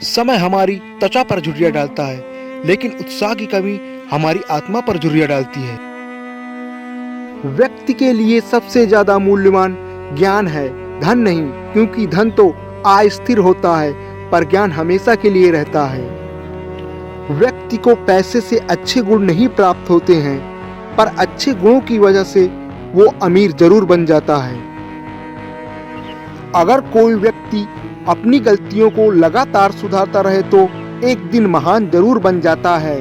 समय हमारी त्वचा पर झुर्रियाँ डालता है, लेकिन उत्साह की कमी हमारी आत्मा पर झुर्रियाँ डालती है। व्यक्ति के लिए सबसे ज्यादा मूल्यवान ज्ञान है, धन नहीं, क्योंकि धन तो अस्थिर होता है, पर ज्ञान हमेशा के लिए रहता है। व्यक्ति को पैसे से अच्छे गुण नहीं प्राप्त होते हैं, पर अच्छे गुणों की वजह से वो अमीर जरूर बन जाता है। अगर कोई व्यक्ति अपनी गलतियों को लगातार सुधारता रहे तो एक दिन महान जरूर बन जाता है।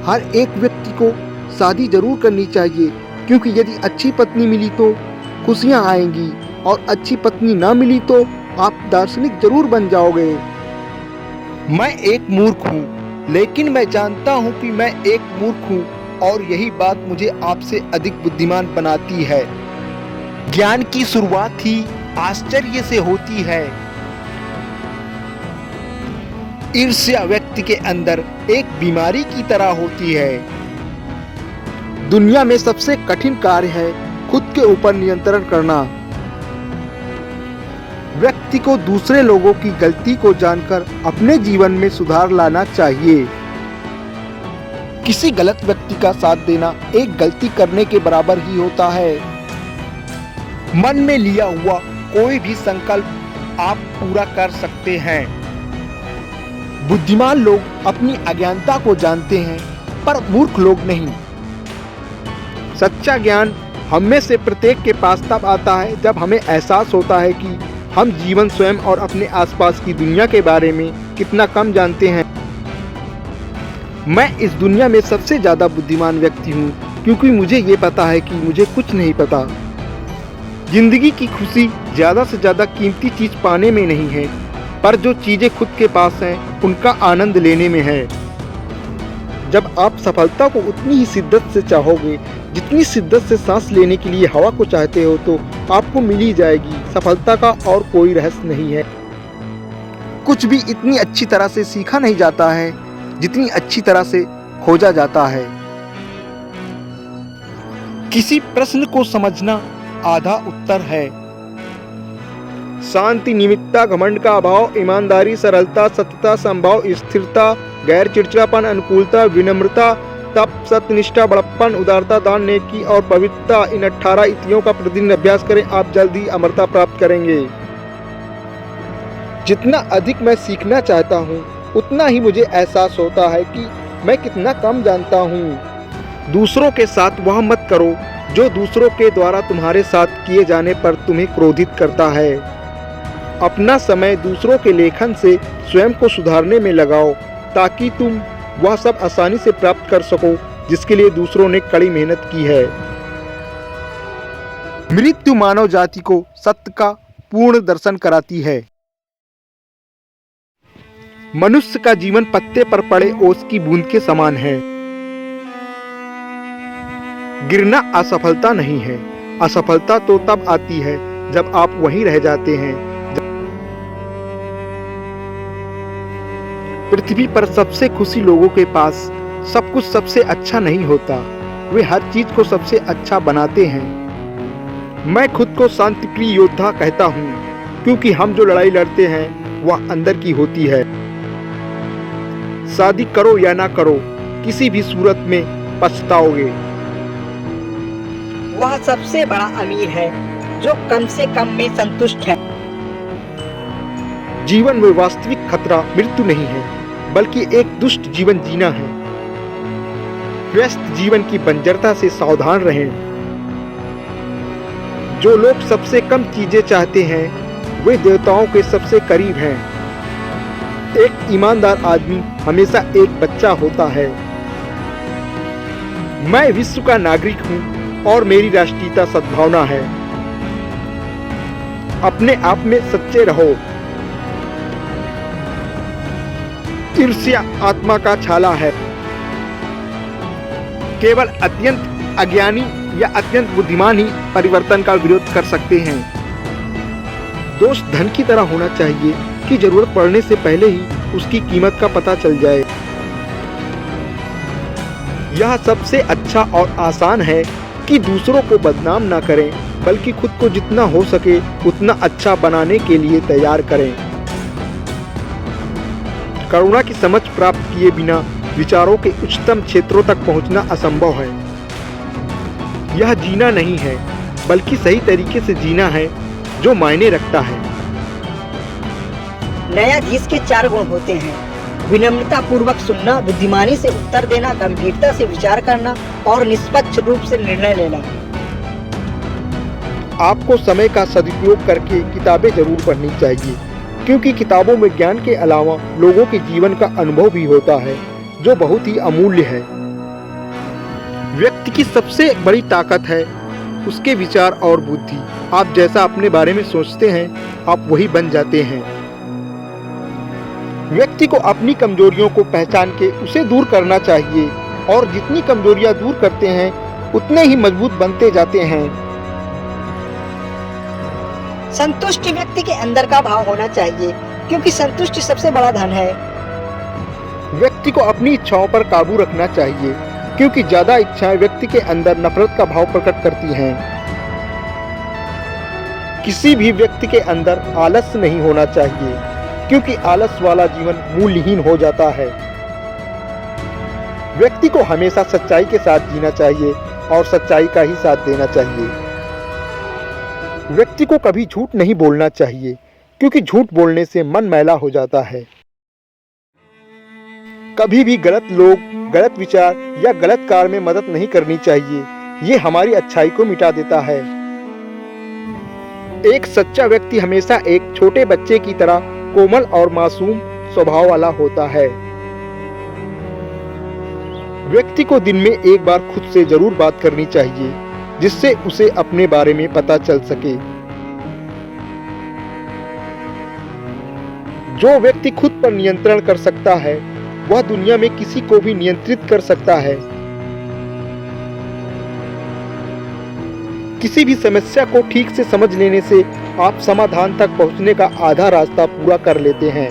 हर एक व्यक्ति को शादी जरूर करनी चाहिए, क्योंकि यदि अच्छी पत्नी मिली तो खुशियां आएंगी, और अच्छी पत्नी ना मिली तो आप दार्शनिक जरूर बन जाओगे। मैं एक मूर्ख हूँ, लेकिन मैं जानता हूँ कि मैं एक मूर्ख हूँ, और यही बात मुझे आपसे अधिक बुद्धिमान बनाती है। ज्ञान की शुरुआत ही आश्चर्य से होती है। ईर्ष्या व्यक्ति के अंदर एक बीमारी की तरह होती है। दुनिया में सबसे कठिन कार्य है खुद के ऊपर नियंत्रण करना। व्यक्ति को दूसरे लोगों की गलती को जानकर अपने जीवन में सुधार लाना चाहिए। किसी गलत व्यक्ति का साथ देना एक गलती करने के बराबर ही होता है। मन में लिया हुआ कोई भी संकल्प आप पूरा कर सकते हैं। बुद्धिमान लोग अपनी अज्ञानता को जानते हैं, पर मूर्ख लोग नहीं। सच्चा ज्ञान हम में से प्रत्येक के पास तब आता है जब हमें एहसास होता है कि हम जीवन, स्वयं और अपने आसपास की दुनिया के बारे में कितना कम जानते हैं। मैं इस दुनिया में सबसे ज़्यादा बुद्धिमान व्यक्ति हूँ, क्योंकि मुझे ये पता है कि मुझे कुछ नहीं पता। जिंदगी की खुशी ज़्यादा से ज़्यादा कीमती चीज़ पाने में नहीं है, पर जो चीज़ें खुद के पास हैं उनका आनंद लेने में है। जब आप सफलता को उतनी ही शिद्दत से चाहोगे जितनी शिद्दत से सांस लेने के लिए हवा को चाहते हो, तो आपको मिल ही जाएगी। सफलता का और कोई रहस्य नहीं है। कुछ भी इतनी अच्छी तरह से सीखा नहीं जाता है जितनी अच्छी तरह से खोजा जाता है। किसी प्रश्न को समझना आधा उत्तर है। शांति, निमित्ता, घमंड का अभाव, ईमानदारी, सरलता, सत्यता, संभाव, स्थिरता, गैर चिड़चिड़ापन, अनुकूलता, विनम्रता, तप, सत्यनिष्ठा, बड़प्पन, उदारता, दान, नेकी और पवित्रता, इन 18 इतियों का प्रतिदिन अभ्यास करें। आप जल्द ही अमरता प्राप्त करेंगे। जितना अधिक मैं सीखना चाहता हूँ, उतना ही मुझे एहसास होता है कि मैं कितना कम जानता हूँ। दूसरों के साथ वह मत करो जो दूसरों के द्वारा तुम्हारे साथ किए जाने पर तुम्हें क्रोधित करता है। अपना समय दूसरों के लेखन से स्वयं को सुधारने में लगाओ, ताकि तुम वह सब आसानी से प्राप्त कर सको जिसके लिए दूसरों ने कड़ी मेहनत की है। मृत्यु मानव जाति को सत्य का पूर्ण दर्शन कराती है। मनुष्य का जीवन पत्ते पर पड़े ओस की बूंद के समान है। गिरना असफलता नहीं है। असफलता तो तब आती है जब आप वहीं रह जाते हैं। पृथ्वी पर सबसे खुशी लोगों के पास सब कुछ सबसे अच्छा नहीं होता। वे हर चीज को सबसे अच्छा बनाते हैं। मैं खुद को शांतिप्रिय योद्धा कहता हूँ, क्योंकि हम जो लड़ाई लड़ते हैं वह अंदर की होती है। शादी करो या ना करो, किसी भी सूरत में पछताओगे। वह सबसे बड़ा अमीर है जो कम से कम में संतुष्ट है। जीवन में वास्तविक खतरा मृत्यु नहीं है, बल्कि एक दुष्ट जीवन जीना है। व्यस्त जीवन की बंजरता से सावधान रहें। जो लोग सबसे कम चीजें चाहते हैं वे देवताओं के सबसे करीब हैं। एक ईमानदार आदमी हमेशा एक बच्चा होता है। मैं विश्व का नागरिक हूँ और मेरी राष्ट्रीयता सद्भावना है। अपने आप में सच्चे रहो। ईर्ष्या आत्मा का छाला है। केवल अत्यंत अज्ञानी या अत्यंत बुद्धिमान ही परिवर्तन का विरोध कर सकते हैं। दोष धन की तरह होना चाहिए कि जरूरत पड़ने से पहले ही उसकी कीमत का पता चल जाए। यह सबसे अच्छा और आसान है कि दूसरों को बदनाम ना करें, बल्कि खुद को जितना हो सके उतना अच्छा बनाने के लिए तैयार करें। करुणा की समझ प्राप्त किए बिना विचारों के उच्चतम क्षेत्रों तक पहुंचना असंभव है। यह जीना नहीं है, बल्कि सही तरीके से जीना है जो मायने रखता है। न्यायाधीश के 4 गुण होते हैं: विनम्रता पूर्वक सुनना, बुद्धिमानी से उत्तर देना, गंभीरता से विचार करना और निष्पक्ष रूप से निर्णय लेना। आपको समय का सदुपयोग करके किताबें जरूर पढ़नी चाहिए, क्योंकि किताबों में ज्ञान के अलावा लोगों के जीवन का अनुभव भी होता है, जो बहुत ही अमूल्य है। व्यक्ति की सबसे बड़ी ताकत है उसके विचार और बुद्धि। आप जैसा अपने बारे में सोचते हैं, आप वही बन जाते हैं। व्यक्ति को अपनी कमजोरियों को पहचान के उसे दूर करना चाहिए, और जितनी कमजोरियां दूर करते हैं, उतने ही मजबूत बनते जाते हैं। संतुष्ट व्यक्ति के अंदर का भाव होना चाहिए, क्योंकि संतुष्टि सबसे बड़ा धन है। व्यक्ति को अपनी इच्छाओं पर काबू रखना चाहिए, क्योंकि ज्यादा इच्छाएं व्यक्ति के अंदर नफरत का भाव प्रकट करती हैं। किसी भी व्यक्ति के अंदर आलस्य नहीं होना चाहिए, क्योंकि आलस वाला जीवन मूल्यहीन हो जाता है। व्यक्ति को हमेशा सच्चाई के साथ जीना चाहिए और सच्चाई का ही साथ देना चाहिए। व्यक्ति को कभी झूठ नहीं बोलना चाहिए, क्योंकि झूठ बोलने से मन मैला हो जाता है। कभी भी गलत लोग, गलत विचार या गलत कार्य में मदद नहीं करनी चाहिए। ये हमारी अच्छाई को मिटा देता है। एक सच्चा व्यक्ति हमेशा एक छोटे बच्चे की तरह कोमल और मासूम स्वभाव वाला होता है। व्यक्ति को दिन में एक बार खुद से जरूर बात करनी चाहिए, जिससे उसे अपने बारे में पता चल सके। जो व्यक्ति खुद पर नियंत्रण कर सकता है, वह दुनिया में किसी को भी नियंत्रित कर सकता है। किसी भी समस्या को ठीक से समझ लेने से आप समाधान तक पहुंचने का आधा रास्ता पूरा कर लेते हैं।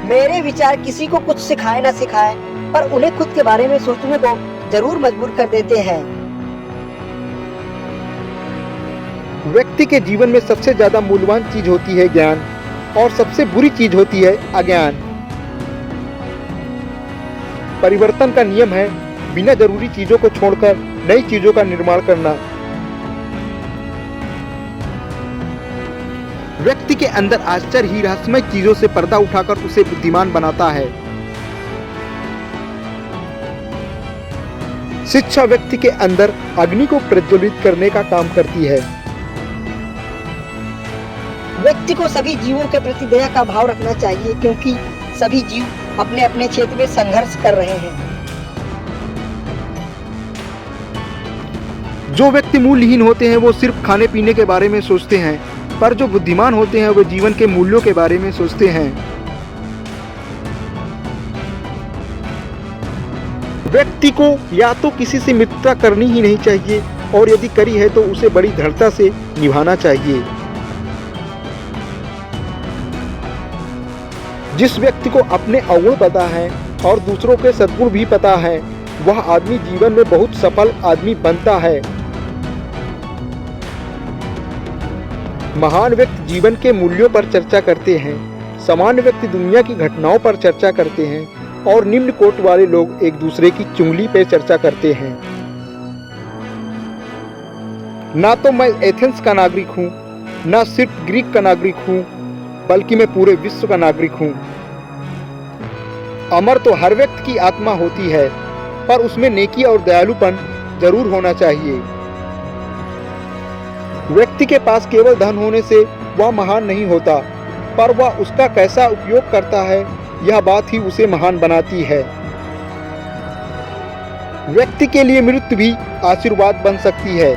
मेरे विचार किसी को कुछ सिखाए ना सिखाए, पर उन्हें खुद के बारे में सोचने को जरूर मजबूर कर देते हैं। व्यक्ति के जीवन में सबसे ज्यादा मूल्यवान चीज होती है ज्ञान, और सबसे बुरी चीज होती है अज्ञान। परिवर्तन का नियम है बिना जरूरी चीजों को छोड़कर नई चीजों का निर्माण करना। व्यक्ति के अंदर आश्चर्य ही रहस्यमय चीजों से पर्दा उठाकर उसे बुद्धिमान बनाता है। शिक्षा व्यक्ति के अंदर अग्नि को प्रज्वलित करने का काम करती है। व्यक्ति को सभी जीवों के प्रति दया का भाव रखना चाहिए, क्योंकि सभी जीव अपने अपने क्षेत्र में संघर्ष कर रहे हैं। जो व्यक्ति मूल्यहीन होते हैं वो सिर्फ खाने पीने के बारे में सोचते हैं, पर जो बुद्धिमान होते हैं वो जीवन के मूल्यों के बारे में सोचते हैं। व्यक्ति को या तो किसी से मित्रता करनी ही नहीं चाहिए, और यदि करी है तो उसे बड़ी दृढ़ता से निभाना चाहिए। जिस व्यक्ति को अपने अवगुण पता है और दूसरों के सद्गुण भी पता है, वह आदमी जीवन में बहुत सफल आदमी बनता है। महान व्यक्ति जीवन के मूल्यों पर चर्चा करते हैं, सामान्य व्यक्ति दुनिया की घटनाओं पर चर्चा करते हैं, और निम्न कोट वाले लोग एक दूसरे की चुंगली पर चर्चा करते हैं। ना तो मैं एथेंस का नागरिक हूँ, ना सिर्फ ग्रीक का नागरिक हूँ, बल्कि मैं पूरे विश्व का नागरिक हूँ। अमर तो हर व्यक्ति की आत्मा होती है, पर उसमें नेकी और दयालुपन जरूर होना चाहिए। व्यक्ति के पास केवल धन होने से वह महान नहीं होता, पर वह उसका कैसा उपयोग करता है, यह बात ही उसे महान बनाती है। व्यक्ति के लिए मृत्यु भी आशीर्वाद बन सकती है।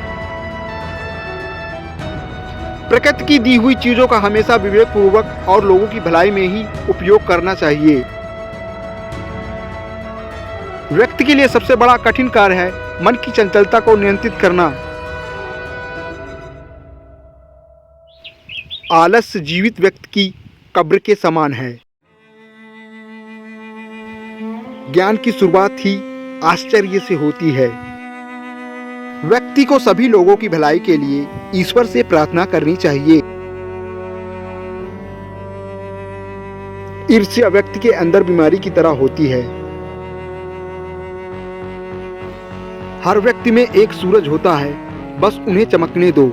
प्रकृति की दी हुई चीजों का हमेशा विवेकपूर्वक और लोगों की भलाई में ही उपयोग करना चाहिए। व्यक्ति के लिए सबसे बड़ा कठिन कार्य है मन की चंचलता को नियंत्रित करना। आलस्य जीवित व्यक्ति की कब्र के समान है। ज्ञान की शुरुआत ही आश्चर्य से होती है। व्यक्ति को सभी लोगों की भलाई के लिए ईश्वर से प्रार्थना करनी चाहिए। ईर्ष्या व्यक्ति के अंदर बीमारी की तरह होती है। हर व्यक्ति में एक सूरज होता है, बस उन्हें चमकने दो।